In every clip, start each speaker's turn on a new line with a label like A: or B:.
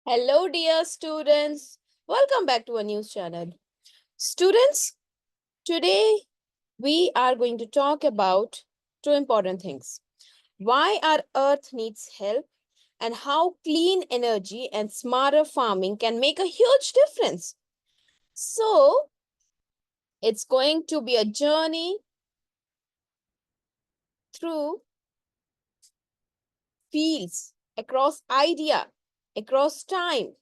A: Hello, dear students. Welcome back to a news channel. Students, today we are going to talk about two important things. Why our earth needs help and how clean energy and smarter farming can make a huge difference. So, it's going to be a journey through fields, across idea, across time.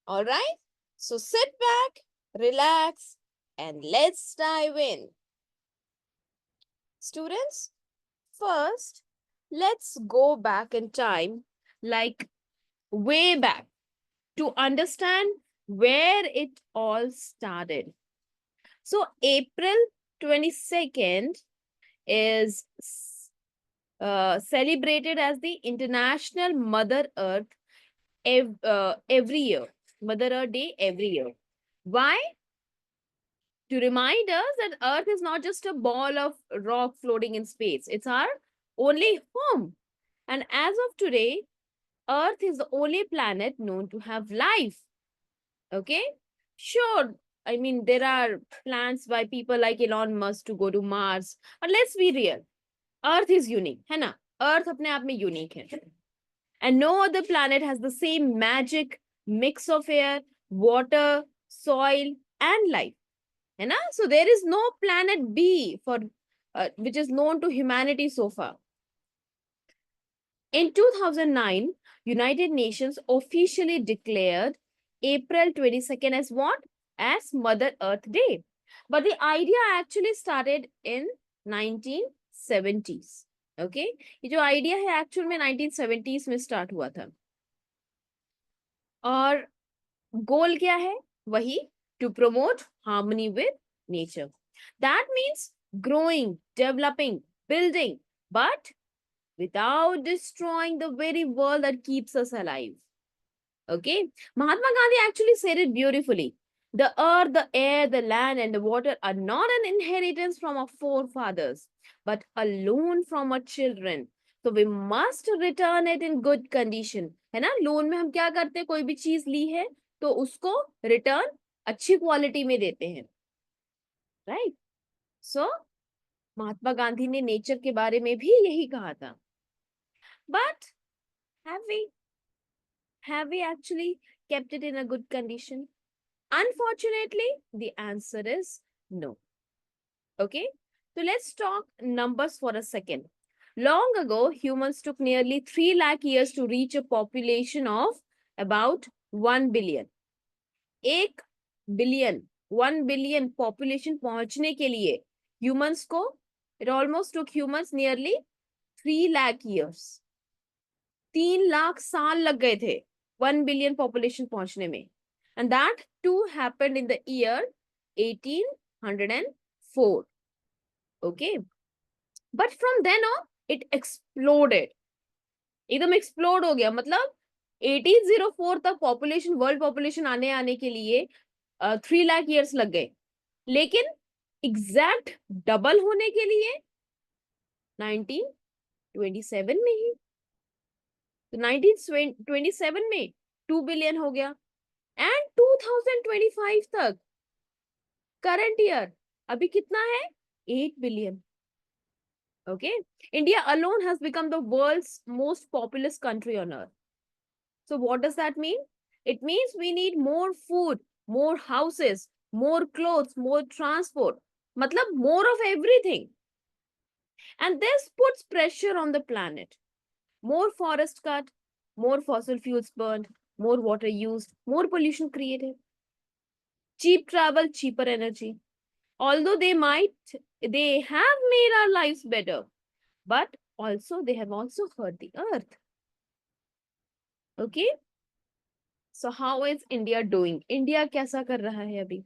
A: All right? So, sit back, relax, and let's dive in. Students, first, let's go back in time, like way back, to understand where it all started. So, April 22nd is celebrated as the International Mother Earth every year. Mother Earth Day every year. Why? To remind us that Earth is not just a ball of rock floating in space, it's our only home. And as of today, Earth is the only planet known to have life. Okay? Sure, I mean, there are plans by people like Elon Musk to go to Mars. But let's be real. Earth is unique, है ना? Earth अपने आप में unique है. And no other planet has the same magic mix of air, water, soil, and life. है ना? So there is no planet B for which is known to humanity so far. In 2009, United Nations officially declared April 22nd as what? As Mother Earth Day. But the idea actually started in 1970s. Okay? ये जो idea है actual में 1970s में start हुआ था. और goal क्या है? वही to promote harmony with nature. That means growing, developing, building, but without destroying the very world that keeps us alive. Okay? Mahatma Gandhi actually said it beautifully. The earth, the air, the land, and the water are not an inheritance from our forefathers, but a loan from our children. So we must return it in good condition. है ना? Loan में हम क्या करते हैं? कोई भी चीज ली है तो उसको रिटर्न अच्छी क्वालिटी में देते हैं. राइट? सो महात्मा गांधी ने नेचर के बारे में भी यही कहा था. But have we have we actually kept it in a good condition? Unfortunately, the answer is no. Okay, so let's talk numbers for a second. Long ago, humans took nearly 3 lakh years to reach a population of about 1 billion. 1 billion population पहुंचने के लिए humans को it almost took humans nearly 3 lakh years. 3 lakh साल लग गए थे 1 billion population पहुंचने में. And that too happened in the year 1804. Okay. But from then on, it exploded. एकदम explode हो गया. मतलब 1804 तक population, world population आने के लिए 3 लाख years लग गए. लेकिन exact double होने के लिए 1927 में ही. तो 1927 में 2 billion हो गया. एंड 2025 तक करंट ईयर अभी कितना है 8 billion. Okay, India alone has become the world's most populous country on earth. So what does that mean? It means we need more food, more houses, more clothes, more transport, matlab more of everything. And this puts pressure on the planet. More forest cut, more fossil fuels burned, more water used, more pollution created. Cheap travel, cheaper energy. Although they have made our lives better, but also they have also hurt the earth. Okay? So how is India doing? India कैसा कर रहा है अभी?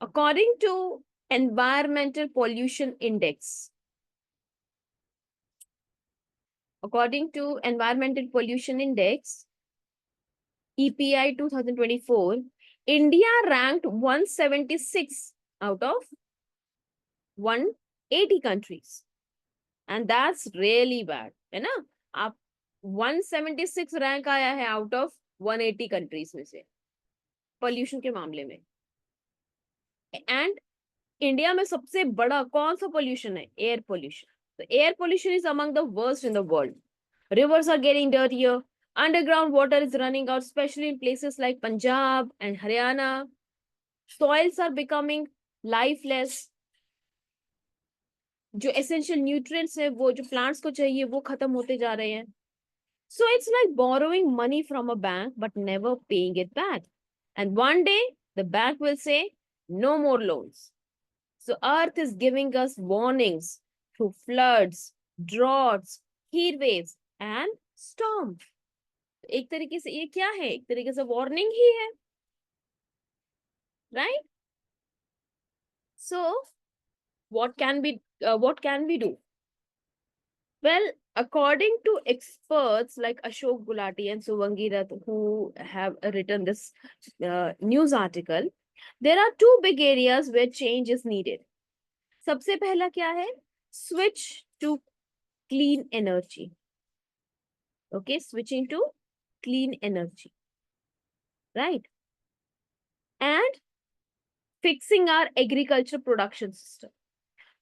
A: According to Environmental Pollution Index, EPI 2024, India ranked 176 out of 180 countries. And that's really bad. है ना? आप 176 rank आया है आउट ऑफ 180 कंट्रीज में से पोल्यूशन के मामले में। एंड इंडिया में सबसे बड़ा कौन सा पोल्यूशन है? Air pollution. तो air pollution is among the worst in the world. Rivers are getting dirtier. Underground water is running out, especially in places like Punjab and Haryana. Soils are becoming lifeless. जो essential nutrients है वो जो plants को चाहिए वो खत्म होते जा रहे हैं. So it's like borrowing money from a bank but never paying it back. And one day the bank will say, no more loans. So Earth is giving us warnings through floods, droughts, heat waves, and storms. एक तरीके से ये क्या है? एक तरीके से warning ही है, right? So what can we do? Well, according to experts like Ashok Gulati and Suvangi Rath, who have written this news article, there are two big areas where change is needed. सबसे पहला क्या है? Switch to clean energy. Okay, switching to clean energy, right? And fixing our agriculture production system.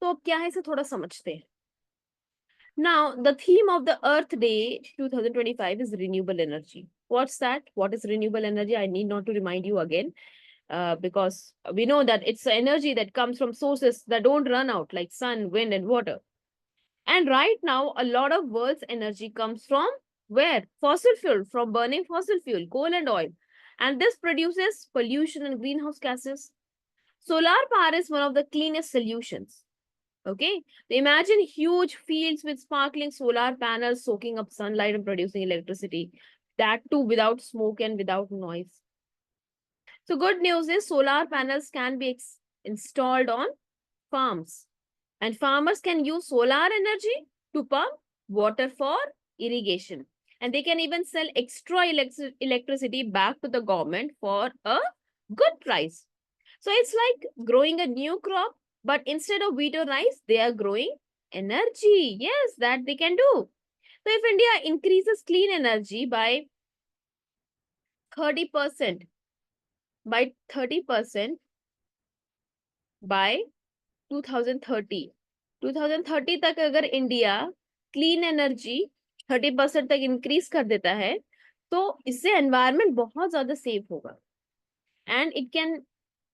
A: तो अब क्या है इसे थोड़ा समझते हैं. Now, the theme of the Earth Day 2025 is renewable energy. What's that? What is renewable energy? I need not to remind you again, because we know that it's energy that comes from sources that don't run out, like sun, wind, and water. And right now, a lot of world's energy comes from where? Fossil fuel, from burning fossil fuel, coal and oil. And this produces pollution and greenhouse gases. Solar power is one of the cleanest solutions. Okay, so imagine huge fields with sparkling solar panels soaking up sunlight and producing electricity. That too without smoke and without noise. So good news is solar panels can be installed on farms. And farmers can use solar energy to pump water for irrigation. And they can even sell extra electricity back to the government for a good price. So it's like growing a new crop, but instead of wheat or rice, they are growing energy. Yes, that they can do. So if India increases clean energy by 30%, by 30% by 2030, 2030 तक अगर India clean energy 30% तक increase कर देता है तो इससे environment बहुत ज्यादा सेफ होगा. And it can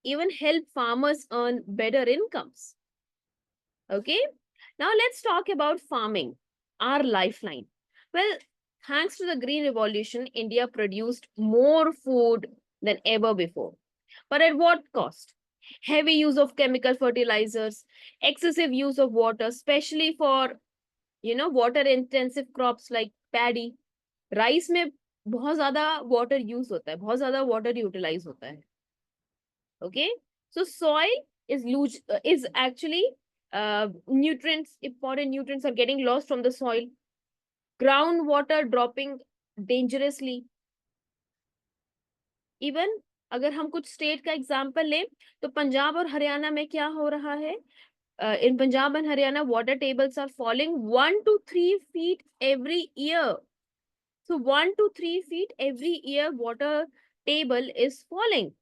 A: even help farmers earn better incomes. Okay, now let's talk about farming, our lifeline. Well, thanks to the green revolution, India produced more food than ever before. But at what cost? Heavy use of chemical fertilizers, excessive use of water, especially for water intensive crops like paddy. Rice में बहुत ज्यादा water use होता है, बहुत ज्यादा water utilize होता है. Okay, so soil is actually nutrients, important nutrients are getting lost from the soil. Groundwater dropping dangerously. Even अगर हम कुछ स्टेट का एग्जांपल लें तो पंजाब और हरियाणा में क्या हो रहा है? In Punjab and Haryana, water tables are falling 1 to 3 feet every year. So 1 to 3 feet every year water table is falling.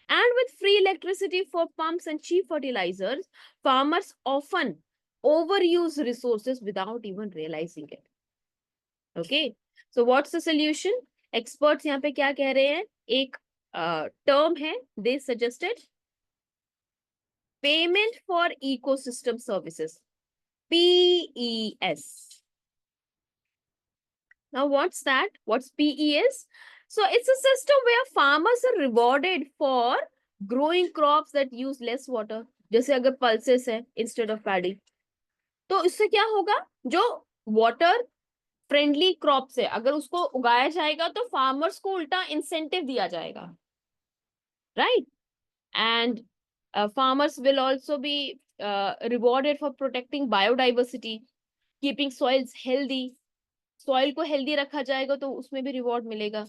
A: And with free electricity for pumps and cheap fertilizers, farmers often overuse resources without even realizing it. Okay, so what's the solution? Experts यहाँ पे क्या कह रहे हैं? एक term है, they suggested payment for ecosystem services, PES. Now what's that? What's PES? So it's a system where farmers are rewarded for growing crops that use less water. जैसे अगर pulses है instead of paddy, तो इससे क्या होगा? जो water friendly crops है अगर उसको उगाया जाएगा तो farmers को उल्टा incentive दिया जाएगा, right? And farmers will also be rewarded for protecting biodiversity, keeping soils healthy. Soil को healthy रखा जाएगा तो उसमें भी reward मिलेगा.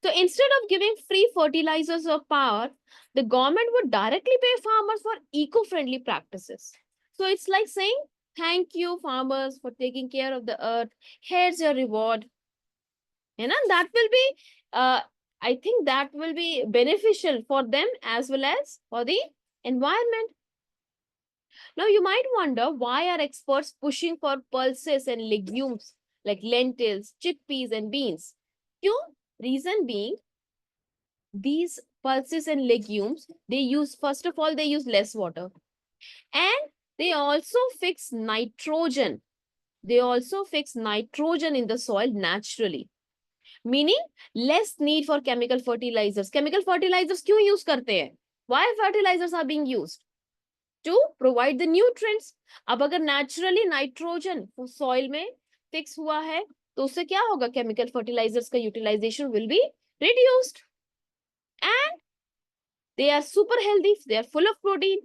A: So instead of giving free fertilizers or power, the government would directly pay farmers for eco-friendly practices. So it's like saying Thank you, farmers, for taking care of the earth. Here's your reward. That will be, I think that will be beneficial for them as well as for the environment. Now, you might wonder, why are experts pushing for pulses and legumes like lentils, chickpeas, and beans? Kyun? Reason being, these pulses and legumes, they use, first of all, they use less water, and they also fix nitrogen. They also fix nitrogen in the soil naturally, meaning less need for chemical fertilizers. Chemical fertilizers क्यों use करते हैं? Why fertilizers are being used? To provide the nutrients. अब अगर naturally nitrogen soil में fix हुआ है, तो उससे क्या होगा? Chemical fertilizers का utilization will be reduced, and they are super healthy. They are full of protein.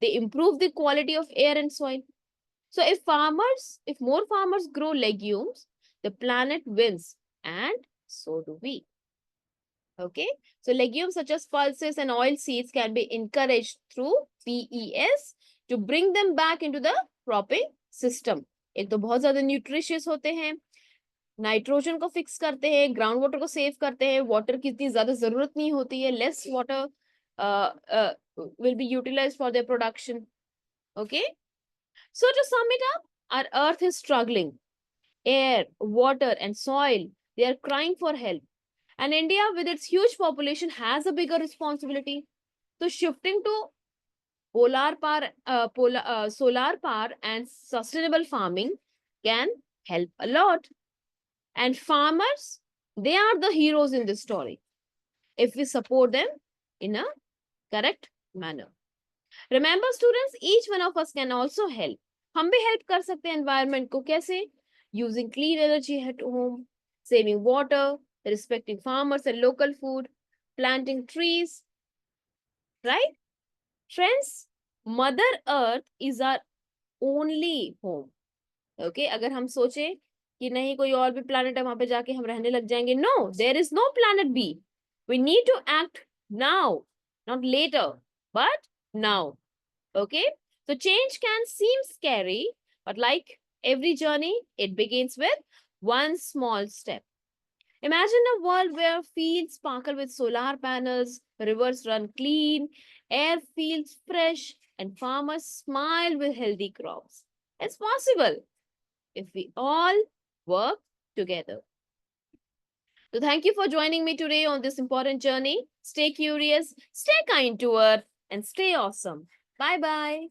A: They improve the quality of air and soil. So if more farmers grow legumes, the planet wins, and so do we. Okay, so legumes such as pulses and oil seeds can be encouraged through PES to bring them back into the cropping system. एक तो बहुत ज्यादा nutritious होते हैं, nitrogen को fix करते हैं, ground water को सेव करते हैं, वाटर की इतनी ज्यादा जरूरत नहीं होती है, less water will be utilized for their production. Okay, so to sum it up, our earth is struggling. Air, water, and soil, they are crying for help. And India, with its huge population, has a bigger responsibility. So shifting to solar power and sustainable farming can help a lot. And farmers, they are the heroes in this story if we support them in a correct manner. Remember, students, each one of us can also help. हम भी help कर सकते हैं environment को. कैसे? Using clean energy at home, saving water, respecting farmers and local food, planting trees, right? Friends, Mother Earth is our only home. Okay, अगर हम सोचे कि नहीं कोई और भी planet है वहां पे जाके हम रहने लग जाएंगे, no, there is no planet B. We need to act now, not later, but now. Okay, so change can seem scary, but like every journey, it begins with one small step. Imagine a world where fields sparkle with solar panels, rivers run clean, air feels fresh, and farmers smile with healthy crops. It's possible if we all work together. So, thank you for joining me today on this important journey. Stay curious, stay kind to Earth, and stay awesome. Bye bye.